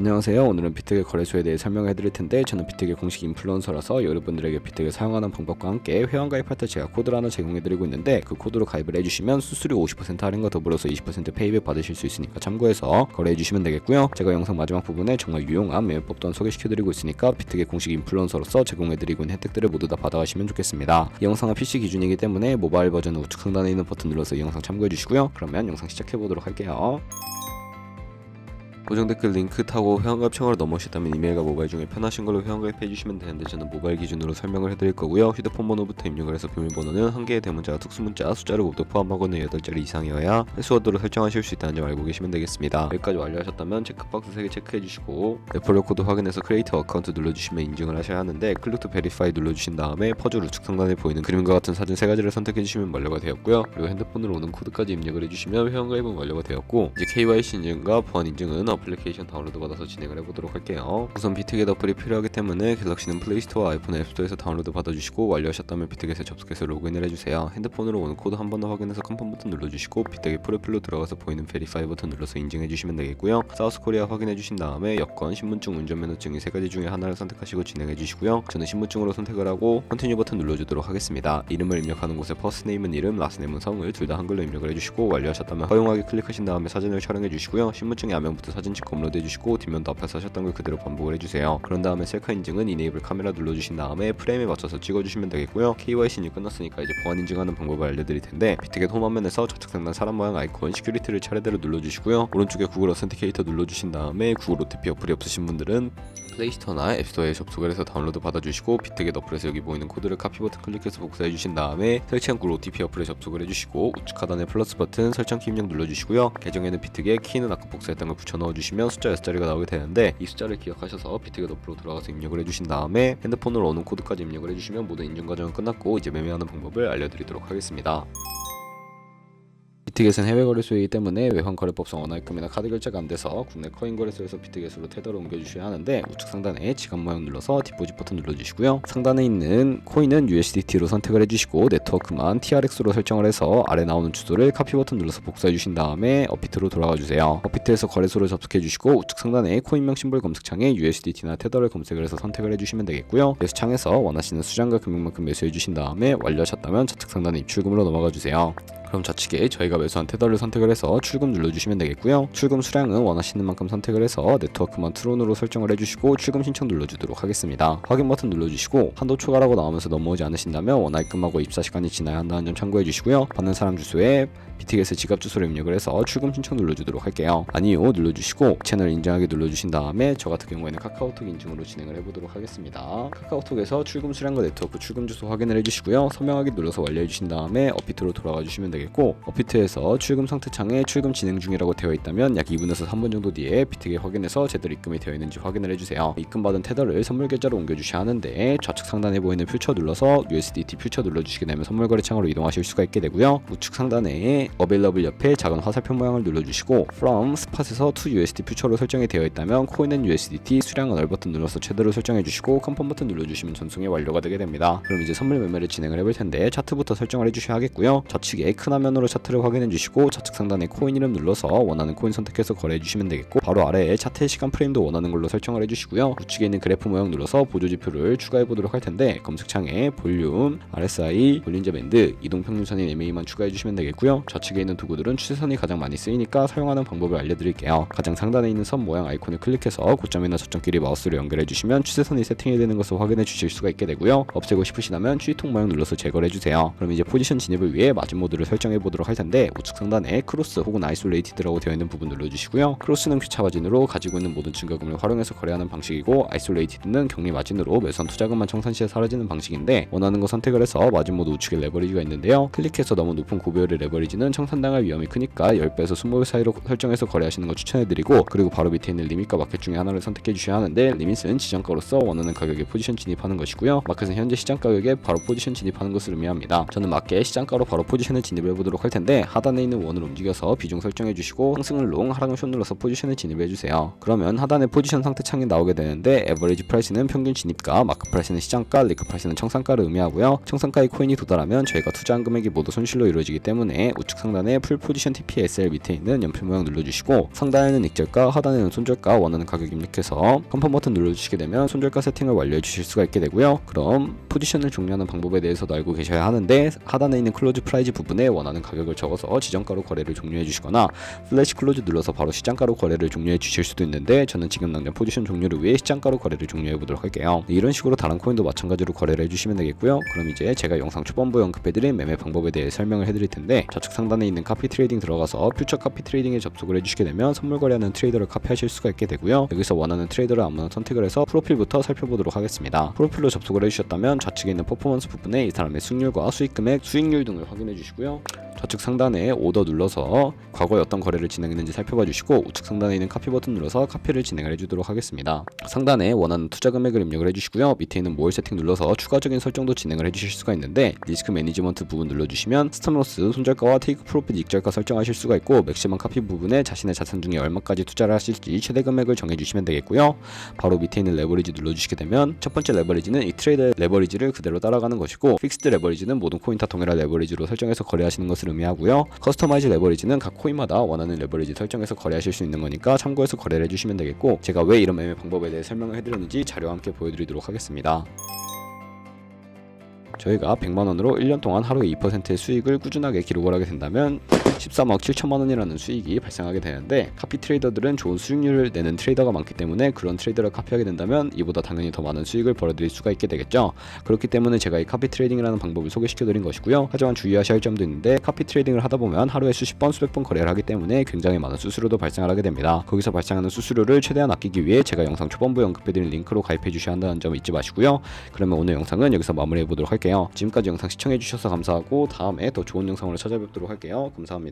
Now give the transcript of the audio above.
안녕하세요. 오늘은 비트겟 거래소에 대해 설명해 드릴 텐데, 저는 비트겟 공식 인플루언서라서 여러분들에게 비트겟 사용하는 방법과 함께 회원 가입할 때 제가 코드를 하나 제공해 드리고 있는데, 그 코드로 가입을 해주시면 수수료 50% 할인과 더불어서 20% 페이백 받으실 수 있으니까 참고해서 거래해 주시면 되겠고요. 제가 영상 마지막 부분에 정말 유용한 매매법 또한 소개시켜 드리고 있으니까 비트겟 공식 인플루언서로서 제공해 드리고 있는 혜택들을 모두 다 받아가시면 좋겠습니다. 이 영상은 PC 기준이기 때문에 모바일 버전은 우측 상단에 있는 버튼 눌러서 이 영상 참고해 주시고요. 그러면 영상 시작해 보도록 할게요. 고정 댓글 링크 타고 회원가입 창으로 넘어오셨다면 이메일과 모바일 중에 편하신 걸로 회원가입해 주시면 되는데, 저는 모바일 기준으로 설명을 해드릴 거고요. 휴대폰 번호부터 입력을 해서 비밀번호는 한 개의 대문자와 특수문자, 숫자를 모두 포함하고는 8자리 이상이어야 패스워드로 설정하실 수 있다는 점 알고 계시면 되겠습니다. 여기까지 완료하셨다면 체크박스 3개 체크해 주시고 레퍼럴 코드 확인해서 크리에이터 어카운트 눌러주시면 인증을 하셔야 하는데, 클릭 투 베리파이 눌러주신 다음에 퍼즐 우측 상단에 보이는 그림과 같은 사진 3가지를 선택해 주시면 완료가 되었고요. 그리고 핸드폰으로 오는 코드까지 입력을 해주시면 회원가입은 완료가 되었고, 이제 KYC 인증과 보안 인증은 어플리케이션 다운로드 받아서 진행을 해보도록 할게요. 우선 비트겟 어플이 필요하기 때문에 갤럭시는 플레이스토어와 아이폰 앱스토어에서 다운로드 받아주시고, 완료하셨다면 비트겟에 접속해서 로그인을 해주세요. 핸드폰으로 오는 코드 한 번 더 확인해서 컨펌 버튼 눌러주시고, 비트겟 프로필로 들어가서 보이는 베리파이 버튼 눌러서 인증해주시면 되겠고요. 사우스 코리아 확인해주신 다음에 여권, 신분증, 운전면허증 이 3가지 중에 하나를 선택하시고 진행해주시고요. 저는 신분증으로 선택을 하고 컨티뉴 버튼 눌러주도록 하겠습니다. 이름을 입력하는 곳에 퍼스트네임은 이름, 라스트네임은 성을 둘 다 한글로 입력을 해주시고, 완료하셨다면 허용하기 클릭하신 다음에 사진을 촬영해주시고요. 신분증의 앞면부터 사진 찍고 업로드 해주시고, 뒷면도 앞에서 하셨던 걸 그대로 반복을 해주세요. 그런 다음에 셀카 인증은 이네이블 카메라 눌러주신 다음에 프레임에 맞춰서 찍어주시면 되겠고요. KYC는 끝났으니까 이제 보안 인증하는 방법을 알려드릴 텐데, 비트겟 홈 화면에서 좌측 상단 사람 모양 아이콘 시큐리티를 차례대로 눌러주시고요. 오른쪽에 구글 어센티케이터 눌러주신 다음에 구글 OTP 어플이 없으신 분들은 플레이스토어나 앱스토어에 접속을 해서 다운로드 받아주시고, 비트겟 어플에서 여기 보이는 코드를 카피 버튼 클릭해서 복사해주신 다음에 설치한 구글 OTP 어플에 접속을 해주시고, 우측 하단에 플러스 버튼 설정키 입력 눌러주시고요. 계정에는 비트겟, 키는 아까 복사했던 걸 붙여 넣어주시면 숫자 6자리가 나오게 되는데, 이 숫자를 기억하셔서 비트겟 어플로 들어가서 입력을 해주신 다음에 핸드폰으로 오는 코드까지 입력을 해주시면 모든 인증 과정은 끝났고, 이제 매매하는 방법을 알려드리도록 하겠습니다. 비트겟은 해외 거래소이기 때문에 외환 거래법상 원화입금이나 카드 결제가 안 돼서 국내 코인 거래소에서 비트겟으로 테더를 옮겨주셔야 하는데, 우측 상단에 지갑 모양 눌러서 디포짓 버튼 눌러주시고요. 상단에 있는 코인은 USDT로 선택을 해주시고, 네트워크만 TRX로 설정을 해서 아래 나오는 주소를 카피 버튼 눌러서 복사해 주신 다음에 업비트로 돌아가 주세요. 업비트에서 거래소를 접속해 주시고, 우측 상단에 코인명 심볼 검색창에 USDT나 테더를 검색을 해서 선택을 해주시면 되겠고요. 매수창에서 원하시는 수량과 금액만큼 매수해 주신 다음에 완료하셨다면 좌측 상단에 입출금으로 넘어가 주세요. 그럼 좌측에 저희가 매수한 테더를 선택을 해서 출금 눌러주시면 되겠고요. 출금 수량은 원하시는 만큼 선택을 해서 네트워크만 트론으로 설정을 해주시고 출금 신청 눌러주도록 하겠습니다. 확인 버튼 눌러주시고, 한도 초과라고 나오면서 넘어오지 않으신다면 원화입금하고 입사 시간이 지나야 한다는 점 참고해 주시고요. 받는 사람 주소에 비트겟의 지갑 주소를 입력을 해서 출금 신청 눌러주도록 할게요. 아니요 눌러주시고 채널 인증하기 눌러주신 다음에 저 같은 경우에는 카카오톡 인증으로 진행을 해보도록 하겠습니다. 카카오톡에서 출금 수량과 네트워크 출금 주소 확인을 해주시고요. 서명하기 눌러서 완료해 주신 다음에 업비트로 돌아가 주시면 되겠고, 업비트에서 출금 상태 창에 출금 진행 중이라고 되어 있다면 약 2분에서 3분 정도 뒤에 비트겟 확인해서 제대로 입금이 되어 있는지 확인을 해주세요. 입금받은 테더를 선물 계좌로 옮겨주셔야 하는데, 좌측 상단에 보이는 퓨처 눌러서 USDT 퓨처 눌러주시게 되면 선물 거래 창으로 이동하실 수가 있게 되고요. 우측 상단에 어베일러블 옆에 작은 화살표 모양을 눌러주시고, from 스팟에서 to USD 퓨처로 설정이 되어 있다면 코인은 USDT, 수량은 얼 버튼 눌러서 최대로 설정해 주시고 컨펌 버튼 눌러주시면 전송이 완료가 되게 됩니다. 그럼 이제 선물 매매를 진행을 해볼 텐데, 차트부터 설정을 해주셔야 하겠고요. 좌측에 큰 화면으로 차트를 확인해 주시고, 좌측 상단에 코인 이름 눌러서 원하는 코인 선택해서 거래해 주시면 되겠고, 바로 아래에 차트의 시간 프레임도 원하는 걸로 설정을 해주시고요. 우측에 있는 그래프 모양 눌러서 보조 지표를 추가해 보도록 할 텐데, 검색창에 볼륨, RSI, 볼린저 밴드, 이동 평균선인 MA만 추가해 주시면 되겠고요. 좌측에 있는 도구들은 추세선이 가장 많이 쓰이니까 사용하는 방법을 알려드릴게요. 가장 상단에 있는 선 모양 아이콘을 클릭해서 고점이나 저점끼리 마우스로 연결해 주시면 추세선이 세팅이 되는 것을 확인해 주실 수가 있게 되고요. 없애고 싶으시다면 추이통 모양 눌러서 제거를 해주세요. 그럼 이제 포지션 진입을 위해 마진 모드를 설정해 보도록 할 텐데, 우측 상단에 크로스 혹은 아이솔레이티드라고 되어 있는 부분 눌러주시고요. 크로스는 귀차 마진으로 가지고 있는 모든 증가금을 활용해서 거래하는 방식이고, 아이솔레이티드는 격리 마진으로 매수한 투자금만 청산 시에 사라지는 방식인데, 원하는 거 선택을 해서 마진 모드 우측에 레버리지가 있는데요. 클릭해서 너무 높은 고배율의 레버리지는 청산당할 위험이 크니까 10배에서 20배 사이로 설정해서 거래하시는 거 추천해드리고, 그리고 바로 밑에 있는 리밋과 마켓 중에 하나를 선택해 주셔야 하는데, 리밋은 지정가로서 원하는 가격에 포지션 진입하는 것이고요. 마켓은 현재 시장 가격에 바로 포지션 진입하는 것을 의미합니다. 저는 마켓 시장가로 바로 포지션을 진입해 보도록 할 텐데, 하단에 있는 원을 움직여서 비중 설정해 주시고 상승을 롱, 하락을 숏 눌러서 포지션을 진입해 주세요. 그러면 하단에 포지션 상태 창이 나오게 되는데 에버리지 프라이스는 평균 진입가, 마크 프라이스는 시장가, 리크 프라이스는 청산가를 의미하고요. 청산가의 코인이 도달하면 저희가 투자한 금액이 모두 손실로 이루어지기 때문에 우측 상단에 풀 포지션 TPSL 밑에 있는 연필 모양 눌러주시고 상단에는 익절가, 하단에는 손절가, 원하는 가격 입력해서 컨펌 버튼 눌러주시게 되면 손절가 세팅을 완료해 주실 수가 있게 되고요. 그럼 포지션을 종료하는 방법에 대해서도 알고 계셔야 하는데 하단에 있는 클로즈 프라이즈 부분에 원하는 가격을 적어서 지정가로 거래를 종료해 주시거나 플래시 클로즈 눌러서 바로 시장가로 거래를 종료해 주실 수도 있는데 저는 지금 당장 포지션 종료를 위해 시장가로 거래를 종료해 보도록 할게요. 이런 식으로 다른 코인도 마찬가지로 거래를 해주시면 되겠고요. 그럼 이제 제가 영상 초반부에 언급해드린 매매 방법에 대해 설명을 해드릴 텐데 좌측 상단에 있는 카피 트레이딩 들어가서 퓨처 카피 트레이딩에 접속을 해주시게 되면 선물 거래하는 트레이더를 카피하실 수가 있게 되고요. 여기서 원하는 트레이더를 아무나 선택을 해서 프로필부터 살펴보도록 하겠습니다. 프로필로 접속을 해주셨다면 좌측에 있는 퍼포먼스 부분에 이 사람의 수익률과 수익 금액, 수익률 등을 확인해 주시고요. 좌측 상단에 오더 눌러서 과거에 어떤 거래를 진행했는지 살펴봐 주시고 우측 상단에 있는 카피 버튼 눌러서 카피를 진행을 해주도록 하겠습니다. 상단에 원하는 투자 금액을 입력을 해주시고요. 밑에 있는 모을 세팅 눌러서 추가적인 설정도 진행을 해주실 수가 있는데 리스크 매니지먼트 부분 눌러주시면 스탑로스, 손절가와 테이크 프로핏 익절가 설정하실 수가 있고 맥시멈 카피 부분에 자신의 자산 중에 얼마까지 투자를 하실지 최대 금액을 정해주시면 되겠고요. 바로 밑에 있는 레버리지 눌러주시게 되면 첫 번째 레버리지는 이 트레이드 레버리지를 그대로 따라가는 것이고 픽스드 레버리지는 모든 코인 다 동일한 레버리지로 설정해서 거래하시는 것을 의미하고요. 커스터마이즈 레버리지는 각 코인마다 원하는 레버리지 설정해서 거래하실 수 있는 거니까 참고해서 거래를 해주시면 되겠고 제가 왜 이런 매매 방법에 대해 설명을 해드렸는지 자료와 함께 보여드리도록 하겠습니다. 저희가 100만원으로 1년 동안 하루에 2%의 수익을 꾸준하게 기록을 하게 된다면 13억 7천만원이라는 수익이 발생하게 되는데 카피 트레이더들은 좋은 수익률을 내는 트레이더가 많기 때문에 그런 트레이더를 카피하게 된다면 이보다 당연히 더 많은 수익을 벌어들일 수가 있게 되겠죠. 그렇기 때문에 제가 이 카피 트레이딩이라는 방법을 소개시켜드린 것이고요. 하지만 주의하셔야 할 점도 있는데 카피 트레이딩을 하다 보면 하루에 수십 번 수백 번 거래를 하기 때문에 굉장히 많은 수수료도 발생을 하게 됩니다. 거기서 발생하는 수수료를 최대한 아끼기 위해 제가 영상 초반부에 언급해드린 링크로 가입해 주셔야 한다는 점 잊지 마시고요. 그러면 오늘 영상은 여기서 마무리해 보도록 할게요. 지금까지 영상 시청해 주셔서 감사하고 다음에 더 좋은 영상으로 찾아뵙도록 할게요. 감사합니다.